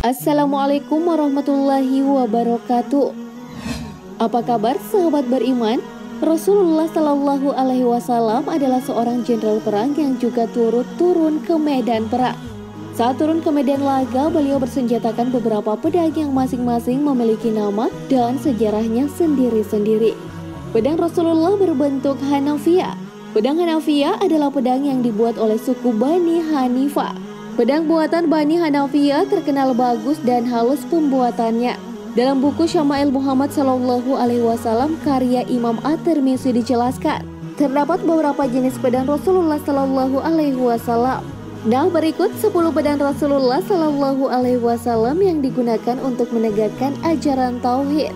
Assalamualaikum warahmatullahi wabarakatuh. Apa kabar sahabat beriman? Rasulullah Shallallahu Alaihi Wasallam adalah seorang jenderal perang yang juga turun ke medan perang. Saat turun ke medan laga, beliau bersenjatakan beberapa pedang yang masing-masing memiliki nama dan sejarahnya sendiri-sendiri. Pedang Rasulullah berbentuk Hanafiyah. Pedang Hanafiyah adalah pedang yang dibuat oleh suku Bani Hanifah. Pedang buatan Bani Hanafiyah terkenal bagus dan halus pembuatannya. Dalam buku Syama'il Muhammad Sallallahu Alaihi Wasallam karya Imam At-Tirmizi dijelaskan, terdapat beberapa jenis pedang Rasulullah Sallallahu Alaihi Wasallam. Nah, berikut 10 pedang Rasulullah Sallallahu Alaihi Wasallam yang digunakan untuk menegakkan ajaran tauhid.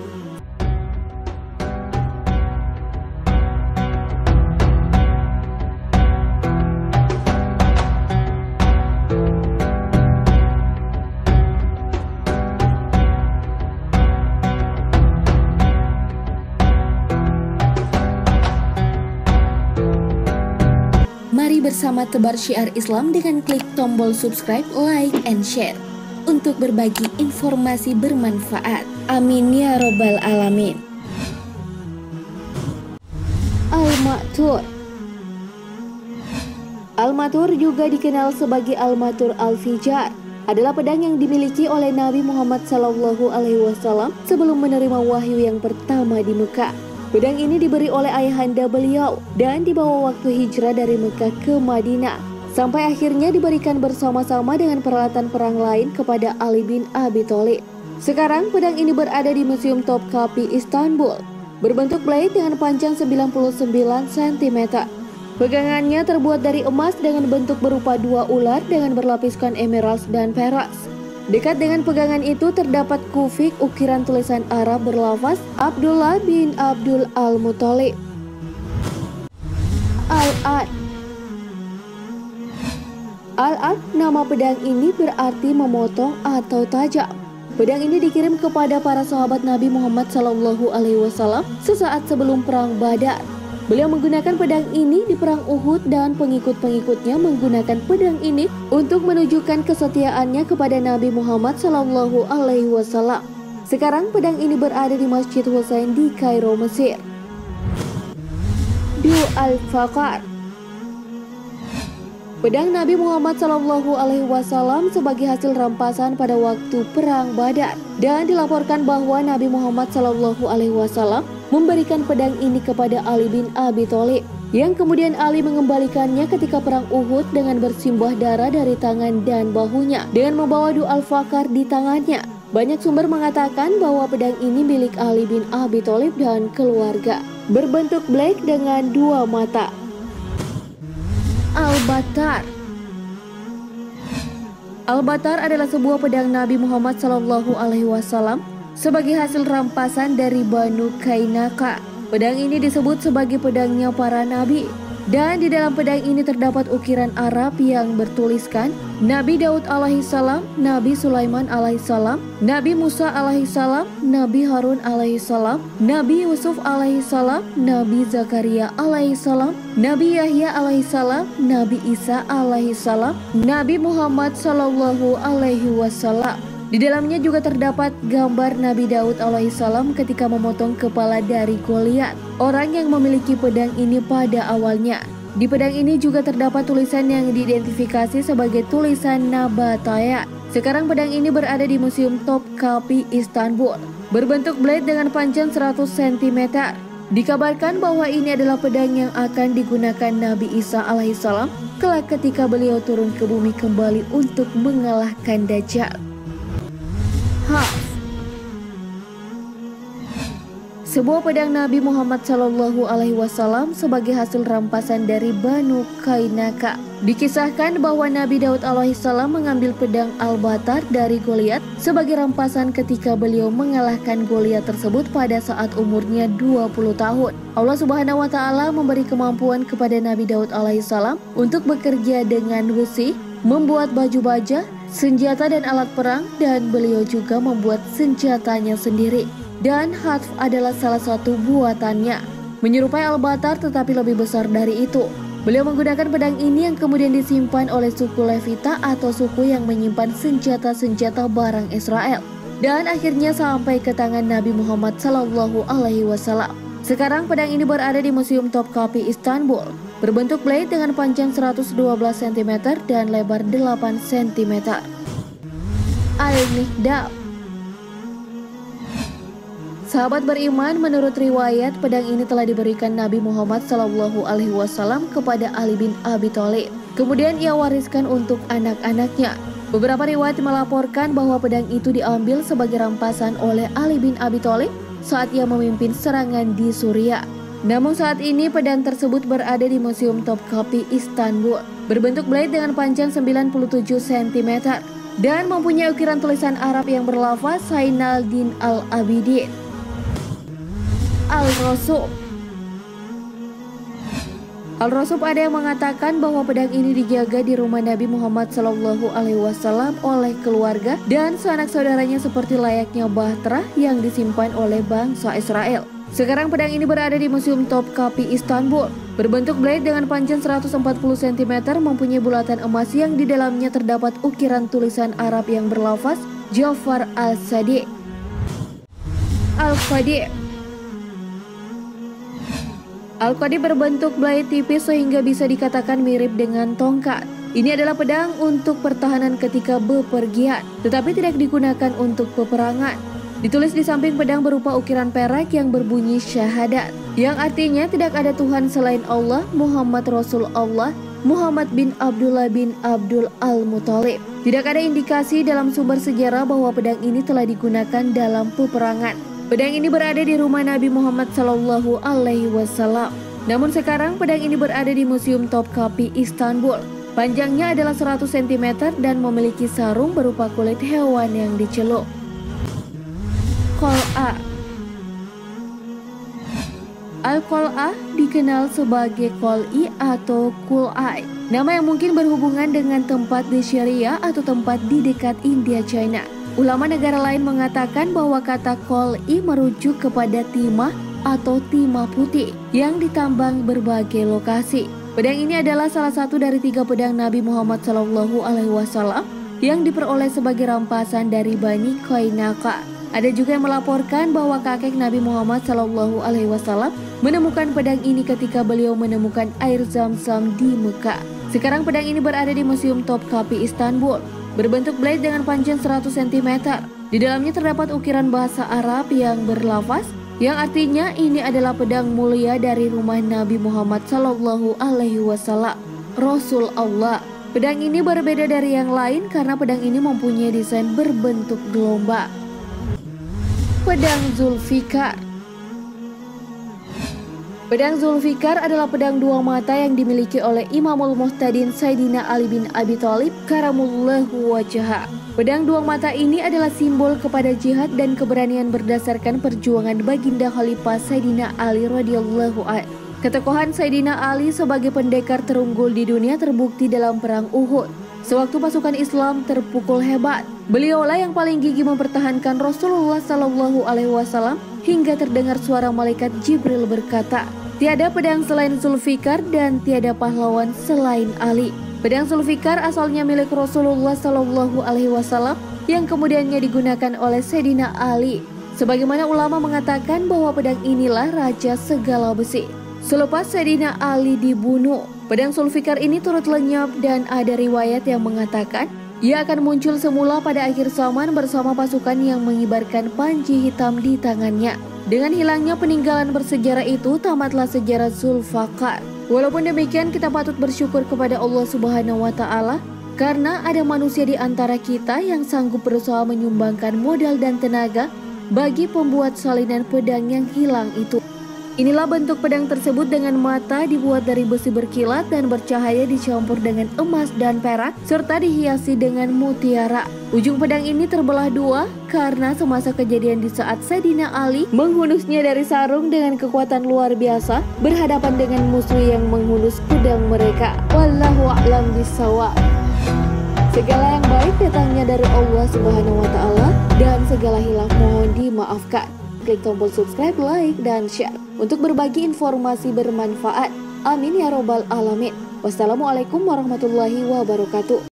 Mari bersama tebar syiar Islam dengan klik tombol subscribe, like, and share untuk berbagi informasi bermanfaat. Amin ya robbal alamin. Al-Ma'thur. Al-Ma'thur juga dikenal sebagai Al-Ma'thur Al-Fijar, adalah pedang yang dimiliki oleh Nabi Muhammad Sallallahu Alaihi Wasallam sebelum menerima wahyu yang pertama di Mekah. Pedang ini diberi oleh ayahanda beliau dan dibawa waktu hijrah dari Mekah ke Madinah, sampai akhirnya diberikan bersama-sama dengan peralatan perang lain kepada Ali bin Abi Thalib. Sekarang pedang ini berada di Museum Topkapi, Istanbul, berbentuk blade dengan panjang 99 cm. Pegangannya terbuat dari emas dengan bentuk berupa dua ular dengan berlapiskan emerald dan perak. Dekat dengan pegangan itu terdapat kufik ukiran tulisan Arab berlafaz Abdullah bin Abdul Al-Muthalib. Al-Ad. Al-Ad, nama pedang ini berarti memotong atau tajam. Pedang ini dikirim kepada para sahabat Nabi Muhammad Sallallahu Alaihi Wasallam sesaat sebelum perang Badar. Beliau menggunakan pedang ini di perang Uhud dan pengikut-pengikutnya menggunakan pedang ini untuk menunjukkan kesetiaannya kepada Nabi Muhammad Sallallahu Alaihi Wasallam. Sekarang pedang ini berada di Masjid Husain di Kairo, Mesir. Du al-Faqar. Pedang Nabi Muhammad Sallallahu Alaihi Wasallam sebagai hasil rampasan pada waktu perang Badar, dan dilaporkan bahwa Nabi Muhammad Sallallahu Alaihi Wasallam memberikan pedang ini kepada Ali bin Abi Thalib, yang kemudian Ali mengembalikannya ketika perang Uhud dengan bersimbah darah dari tangan dan bahunya dengan membawa Du al-Faqar di tangannya. Banyak sumber mengatakan bahwa pedang ini milik Ali bin Abi Thalib dan keluarga, berbentuk blade dengan dua mata. Al-Batar. Al-Batar adalah sebuah pedang Nabi Muhammad Sallallahu Alaihi Wasallam sebagai hasil rampasan dari Banu Qainqa. Pedang ini disebut sebagai pedangnya para nabi, dan di dalam pedang ini terdapat ukiran Arab yang bertuliskan Nabi Daud alaihissalam, Nabi Sulaiman alaihissalam, Nabi Musa alaihissalam, Nabi Harun alaihissalam, Nabi Yusuf alaihissalam, Nabi Zakaria alaihissalam, Nabi Yahya alaihissalam, Nabi Isa alaihissalam, Nabi Muhammad sallallahu alaihi wasallam. Di dalamnya juga terdapat gambar Nabi Daud alaihissalam ketika memotong kepala dari Goliat, orang yang memiliki pedang ini pada awalnya. Di pedang ini juga terdapat tulisan yang diidentifikasi sebagai tulisan Nabataya. Sekarang pedang ini berada di Museum Topkapi, Istanbul, berbentuk blade dengan panjang 100 cm. Dikabarkan bahwa ini adalah pedang yang akan digunakan Nabi Isa alaihissalam kelak ketika beliau turun ke bumi kembali untuk mengalahkan Dajjal. Sebuah pedang Nabi Muhammad Sallallahu Alaihi Wasallam sebagai hasil rampasan dari Banu Qainqa. Dikisahkan bahwa Nabi Daud alaihissalam mengambil pedang Al-Batar dari Goliat sebagai rampasan ketika beliau mengalahkan Goliat tersebut pada saat umurnya 20 tahun. Allah Subhanahu wa Ta'ala memberi kemampuan kepada Nabi Daud alaihissalam untuk bekerja dengan besi, membuat baju baja, senjata dan alat perang, dan beliau juga membuat senjatanya sendiri. Dan Hatf adalah salah satu buatannya, menyerupai Al-Batar tetapi lebih besar dari itu. Beliau menggunakan pedang ini yang kemudian disimpan oleh suku Levita atau suku yang menyimpan senjata-senjata barang Israel. Dan akhirnya sampai ke tangan Nabi Muhammad SAW. Sekarang pedang ini berada di Museum Topkapi Istanbul. Berbentuk blade dengan panjang 112 cm dan lebar 8 cm. Al-Mihdab. Sahabat beriman, menurut riwayat pedang ini telah diberikan Nabi Muhammad SAW kepada Ali bin Abi Thalib. Kemudian ia wariskan untuk anak-anaknya. Beberapa riwayat melaporkan bahwa pedang itu diambil sebagai rampasan oleh Ali bin Abi Thalib saat ia memimpin serangan di Suriah. Namun saat ini pedang tersebut berada di Museum Topkapi Istanbul. Berbentuk blade dengan panjang 97 cm dan mempunyai ukiran tulisan Arab yang berlafaz Zainal Din Al-Abidin. Al-Rasub. Al-Rasub ada yang mengatakan bahwa pedang ini dijaga di rumah Nabi Muhammad SAW oleh keluarga dan sanak saudaranya seperti layaknya bahtera yang disimpan oleh bangsa Israel. Sekarang pedang ini berada di Museum Topkapi Istanbul. Berbentuk blade dengan panjang 140 cm, mempunyai bulatan emas yang di dalamnya terdapat ukiran tulisan Arab yang berlafaz Jafar al-Sadiq. Al-Qadi. Al-Qadi berbentuk blade tipis sehingga bisa dikatakan mirip dengan tongkat. Ini adalah pedang untuk pertahanan ketika bepergian, tetapi tidak digunakan untuk peperangan. Ditulis di samping pedang berupa ukiran perak yang berbunyi syahadat, yang artinya tidak ada Tuhan selain Allah, Muhammad Rasul Allah, Muhammad bin Abdullah bin Abdul Al-Muthalib. Tidak ada indikasi dalam sumber sejarah bahwa pedang ini telah digunakan dalam peperangan. Pedang ini berada di rumah Nabi Muhammad SAW. Namun sekarang pedang ini berada di Museum Topkapi Istanbul. Panjangnya adalah 100 cm dan memiliki sarung berupa kulit hewan yang dicelup. Qal'ah. Al-Qal'ah dikenal sebagai Qol'i atau Qul'ai, nama yang mungkin berhubungan dengan tempat di Syria atau tempat di dekat India, China. Ulama negara lain mengatakan bahwa kata Qol'i merujuk kepada timah atau timah putih yang ditambang berbagai lokasi. Pedang ini adalah salah satu dari 3 pedang Nabi Muhammad SAW yang diperoleh sebagai rampasan dari Bani Qainqa. Ada juga yang melaporkan bahwa kakek Nabi Muhammad SAW menemukan pedang ini ketika beliau menemukan air Zam-Zam di Mekah. Sekarang pedang ini berada di Museum Topkapi Istanbul. Berbentuk blade dengan panjang 100 cm. Di dalamnya terdapat ukiran bahasa Arab yang berlafaz, yang artinya ini adalah pedang mulia dari rumah Nabi Muhammad SAW, Rasul Allah. Pedang ini berbeda dari yang lain karena pedang ini mempunyai desain berbentuk gelombang. Pedang Zulfikar. Pedang Zulfikar adalah pedang 2 mata yang dimiliki oleh Imamul Muhtadin Sayyidina Ali bin Abi Thalib karamullahu wajhah. Pedang 2 mata ini adalah simbol kepada jihad dan keberanian berdasarkan perjuangan baginda Khalifah Sayyidina Ali radhiyallahu anhu. Ketokohan Sayyidina Ali sebagai pendekar terunggul di dunia terbukti dalam perang Uhud. Sewaktu pasukan Islam terpukul hebat, beliaulah yang paling gigih mempertahankan Rasulullah SAW hingga terdengar suara malaikat Jibril berkata, "Tiada pedang selain Zulfikar dan tiada pahlawan selain Ali." Pedang Zulfikar asalnya milik Rasulullah SAW yang kemudiannya digunakan oleh Sayyidina Ali. Sebagaimana ulama mengatakan bahwa pedang inilah raja segala besi. Selepas Sayyidina Ali dibunuh, pedang Zulfikar ini turut lenyap dan ada riwayat yang mengatakan ia akan muncul semula pada akhir zaman bersama pasukan yang mengibarkan panji hitam di tangannya. Dengan hilangnya peninggalan bersejarah itu, tamatlah sejarah Zulfikar. Walaupun demikian, kita patut bersyukur kepada Allah Subhanahu wa Ta'ala karena ada manusia di antara kita yang sanggup berusaha menyumbangkan modal dan tenaga bagi pembuat salinan pedang yang hilang itu. Inilah bentuk pedang tersebut dengan mata dibuat dari besi berkilat dan bercahaya dicampur dengan emas dan perak serta dihiasi dengan mutiara. Ujung pedang ini terbelah 2 karena semasa kejadian di saat Sayyidina Ali menghunusnya dari sarung dengan kekuatan luar biasa berhadapan dengan musuh yang menghunus pedang mereka. Wallahu a'lam bishawab. Segala yang baik datangnya dari Allah Subhanahu wa Ta'ala dan segala hilaf mohon dimaafkan. Klik tombol subscribe, like, dan share untuk berbagi informasi bermanfaat. Amin ya robbal alamin. Wassalamualaikum warahmatullahi wabarakatuh.